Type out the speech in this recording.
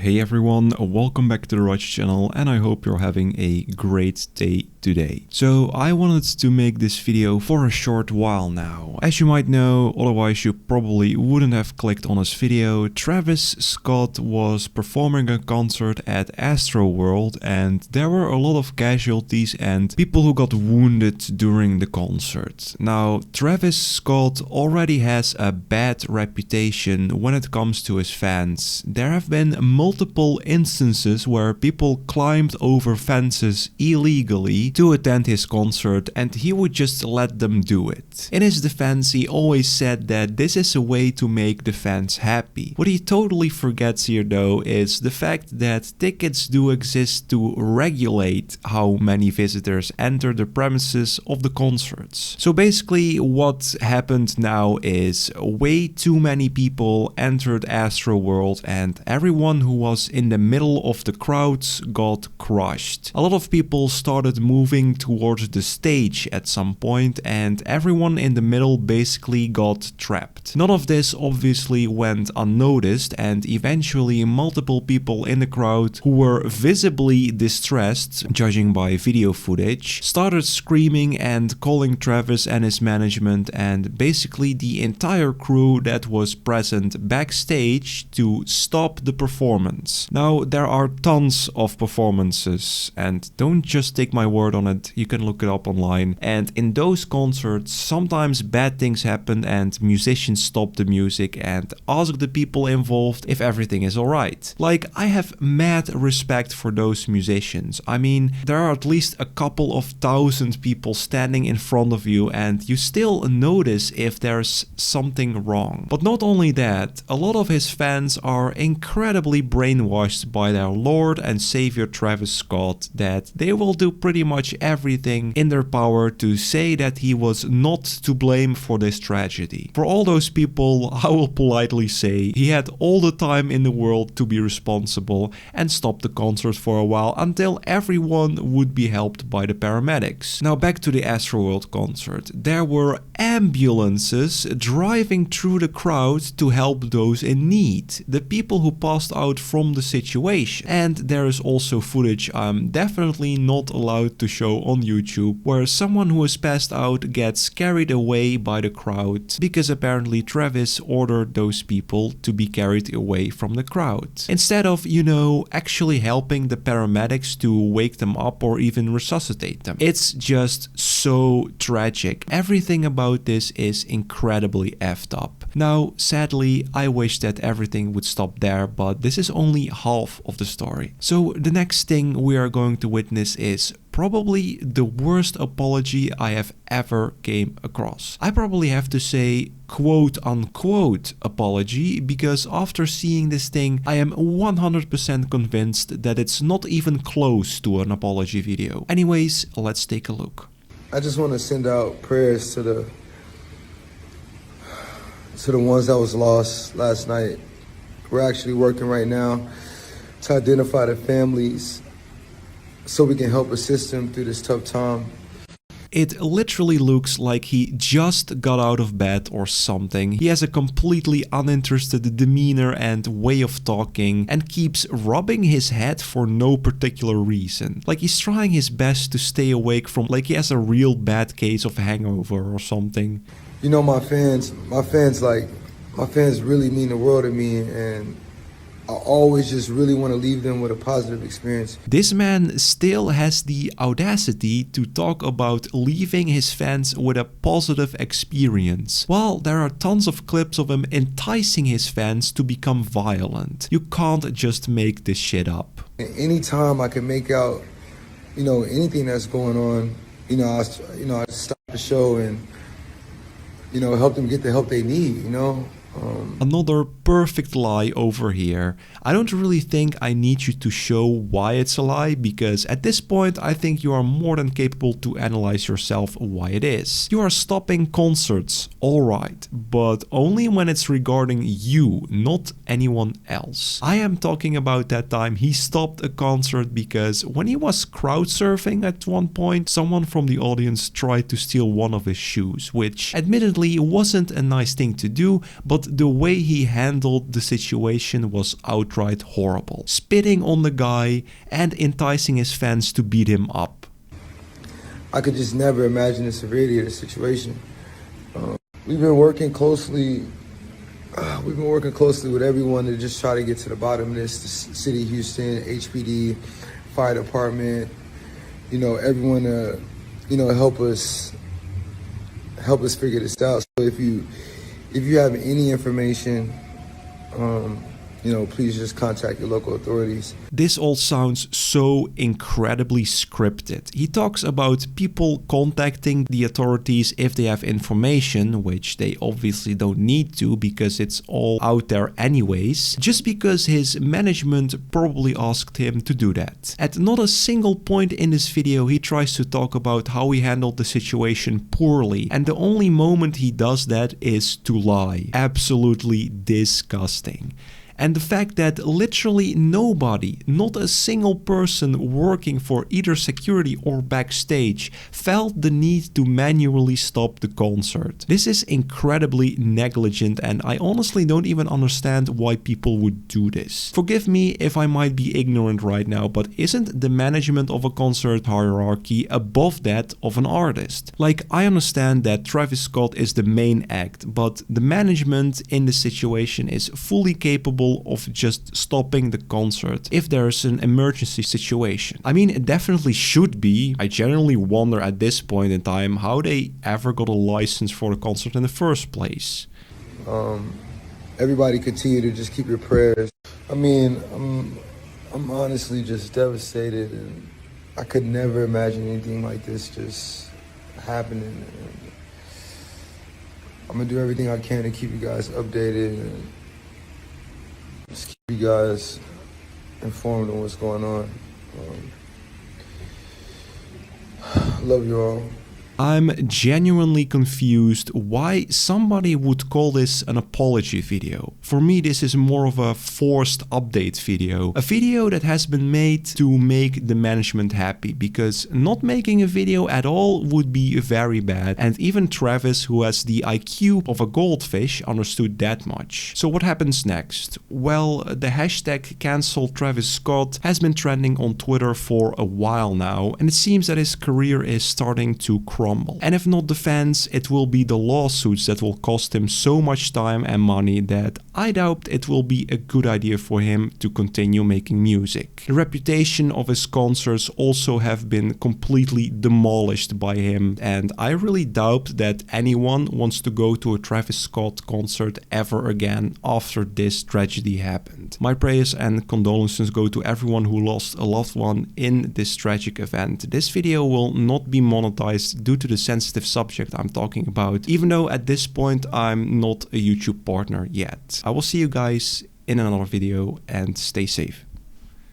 Hey everyone, welcome back to the Rutch channel and I hope you're having a great day today. So I wanted to make this video for a short while now. As you might know, otherwise you probably wouldn't have clicked on this video, Travis Scott was performing a concert at Astroworld and there were a lot of casualties and people who got wounded during the concert. Now, Travis Scott already has a bad reputation when it comes to his fans. There have been multiple instances where people climbed over fences illegally to attend his concert and he would just let them do it. In his defense, he always said that this is a way to make the fans happy. What he totally forgets here though is the fact that tickets do exist to regulate how many visitors enter the premises of the concerts. So basically what happened now is way too many people entered Astroworld and everyone who was in the middle of the crowds got crushed. A lot of people started moving towards the stage at some point and everyone in the middle basically got trapped. None of this obviously went unnoticed and eventually multiple people in the crowd who were visibly distressed, judging by video footage, started screaming and calling Travis and his management and basically the entire crew that was present backstage to stop the performance. Now, there are tons of performances and don't just take my word on it, you can look it up online. And in those concerts, sometimes bad things happen and musicians stop the music and ask the people involved if everything is alright. Like, I have mad respect for those musicians. I mean, there are at least a couple of thousand people standing in front of you and you still notice if there's something wrong. But not only that, a lot of his fans are incredibly brainwashed by their Lord and Savior Travis Scott that they will do pretty much everything in their power to say that he was not to blame for this tragedy. For all those people, I will politely say he had all the time in the world to be responsible and stop the concert for a while until everyone would be helped by the paramedics. Now back to the Astroworld concert. There were ambulances driving through the crowd to help those in need, the people who passed out from the situation. And there is also footage I'm definitely not allowed to show on YouTube where someone who is passed out gets carried away by the crowd because apparently Travis ordered those people to be carried away from the crowd. Instead of, actually helping the paramedics to wake them up or even resuscitate them. It's just so tragic. Everything about this is incredibly effed up. Now, sadly, I wish that everything would stop there, but this is only half of the story. So the next thing we are going to witness is probably the worst apology I have ever came across. I probably have to say quote unquote apology because after seeing this thing I am 100% convinced that it's not even close to an apology video. Anyways, let's take a look. I just want to send out prayers to the ones that was lost last night. We're actually working right now to identify the families so we can help assist them through this tough time. It literally looks like he just got out of bed or something. He has a completely uninterested demeanor and way of talking and keeps rubbing his head for no particular reason. Like he's trying his best to stay awake from, like he has a real bad case of hangover or something. My fans really mean the world to me and I always just really want to leave them with a positive experience. This man still has the audacity to talk about leaving his fans with a positive experience, while there are tons of clips of him enticing his fans to become violent. You can't just make this shit up. Anytime I can make out, anything that's going on, I stop the show and, help them get the help they need, Another perfect lie over here. I don't really think I need you to show why it's a lie because at this point I think you are more than capable to analyze yourself why it is. You are stopping concerts, alright, but only when it's regarding you, not anyone else. I am talking about that time he stopped a concert because when he was crowd surfing at one point, someone from the audience tried to steal one of his shoes, which admittedly wasn't a nice thing to do, but but the way he handled the situation was outright horrible, spitting on the guy and enticing his fans to beat him up. I could just never imagine the severity of the situation. We've been working closely with everyone to just try to get to the bottom of this. The city of Houston, HPD, fire department, everyone help us figure this out. So if you have any information, please just contact your local authorities. This all sounds so incredibly scripted. He talks about people contacting the authorities if they have information, which they obviously don't need to because it's all out there anyways, just because his management probably asked him to do that. At not a single point in this video he tries to talk about how he handled the situation poorly, and the only moment he does that is to lie. Absolutely disgusting. And the fact that literally nobody, not a single person working for either security or backstage, felt the need to manually stop the concert. This is incredibly negligent, and I honestly don't even understand why people would do this. Forgive me if I might be ignorant right now, but isn't the management of a concert hierarchy above that of an artist? Like, I understand that Travis Scott is the main act, but the management in the situation is fully capable of just stopping the concert if there's an emergency situation. I mean, it definitely should be. I genuinely wonder at this point in time how they ever got a license for the concert in the first place. Everybody continue to just keep your prayers. I mean, I'm honestly just devastated, and I could never imagine anything like this just happening. And I'm gonna do everything I can to keep you guys updated and just keep you guys informed on what's going on. Love you all. I'm genuinely confused why somebody would call this an apology video. For me, this is more of a forced update video. A video that has been made to make the management happy, because not making a video at all would be very bad. And even Travis, who has the IQ of a goldfish, understood that much. So what happens next? Well, the hashtag cancel Travis Scott has been trending on Twitter for a while now, and it seems that his career is starting to crumble. And if not the fans, it will be the lawsuits that will cost him so much time and money that I doubt it will be a good idea for him to continue making music. The reputation of his concerts also have been completely demolished by him, and I really doubt that anyone wants to go to a Travis Scott concert ever again after this tragedy happened. My prayers and condolences go to everyone who lost a loved one in this tragic event. This video will not be monetized due to the sensitive subject I'm talking about, even though at this point I'm not a YouTube partner yet. I will see you guys in another video, and stay safe.